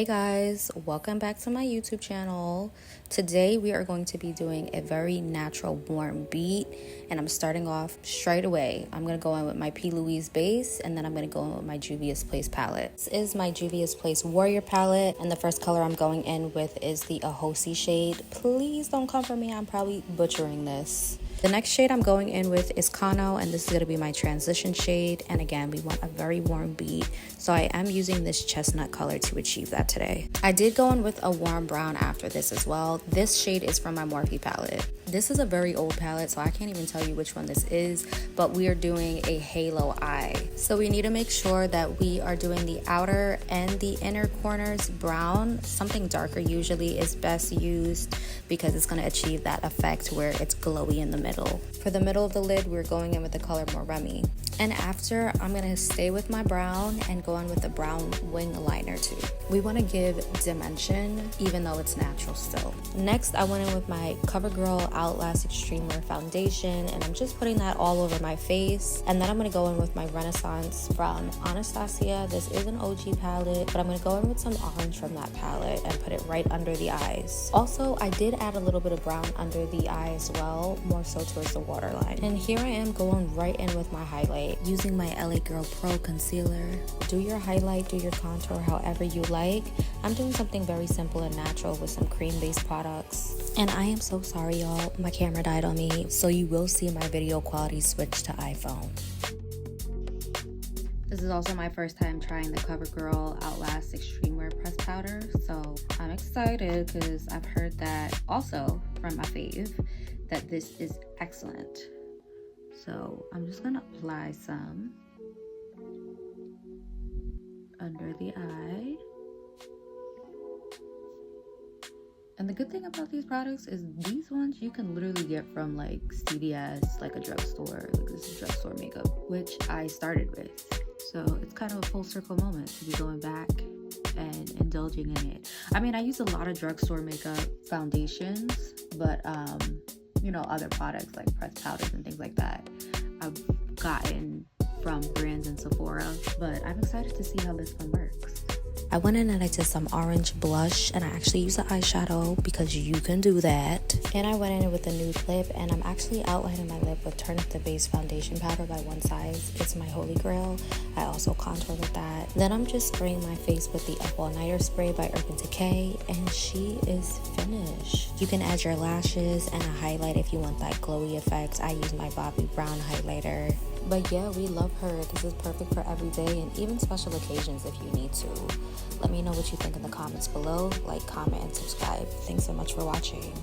Hey guys, welcome back to my YouTube channel. Today we are going to be doing a very natural warm beat, and I'm starting off straight away. I'm going to go in with my PLOUISE base, and then I'm going to go in with my Juvia's Place palette. This is my Juvia's Place Warrior palette, and the first color I'm going in with is the Ahosi shade. Please don't come for me, I'm probably butchering this. The next shade I'm going in with is Kano, and this is going to be my transition shade. And again, we want a very warm beat, so I am using this chestnut color to achieve that today. I did go in with a warm brown after this as well. This shade is from my Morphe palette. This is a very old palette, so I can't even tell you which one this is, but we are doing a halo eye. So we need to make sure that we are doing the outer and the inner corners brown. Something darker usually is best used because it's going to achieve that effect where it's glowy in the middle. For the middle of the lid, we're going in with the color Moremi. And after, I'm going to stay with my brown and go in with the brown wing liner too. We want to give dimension even though it's natural still. Next, I went in with my COVERGIRL Outlast Extreme Wear foundation, and I'm just putting that all over my face. And then I'm going to go in with my Renaissance from Anastasia. This is an OG palette, but I'm going to go in with some orange from that palette and put it right under the eyes. Also, I did add a little bit of brown under the eye as well, more so towards the waterline. And here I am going right in with my highlight using my LA Girl Pro concealer. Do your highlight, do your contour however you like. I'm doing something very simple and natural with some cream based products. And I am so sorry y'all, my camera died on me, so you will see my video quality switch to iPhone. This is also my first time trying the COVERGIRL Outlast Extreme Wear Press Powder, so I'm excited because I've heard that also from my fave that this is excellent. So I'm just gonna apply some under the eye. And the good thing about these products is these ones you can literally get from like CVS, like a drugstore. Like this is drugstore makeup, which I started with. So it's kind of a full circle moment to be going back and indulging in it. I mean, I use a lot of drugstore makeup foundations, but you know, other products like pressed powders and things like that I've gotten from brands in Sephora, but I'm excited to see how this one works. I went in and I did some orange blush, and I actually used the eyeshadow because you can do that. And I went in with a nude lip, and I'm actually outlining my lip with Turn Up the Base foundation powder by One Size. It's my holy grail. I also contour with that. Then I'm just spraying my face with the Up All Nighter spray by Urban Decay, and she is finished. You can add your lashes and a highlight if you want that glowy effect. I use my Bobbi brown highlighter. But yeah, we love her. This is perfect for every day and even special occasions if you need to. Let me know what you think in the comments below. Like, comment, and subscribe. Thanks so much for watching.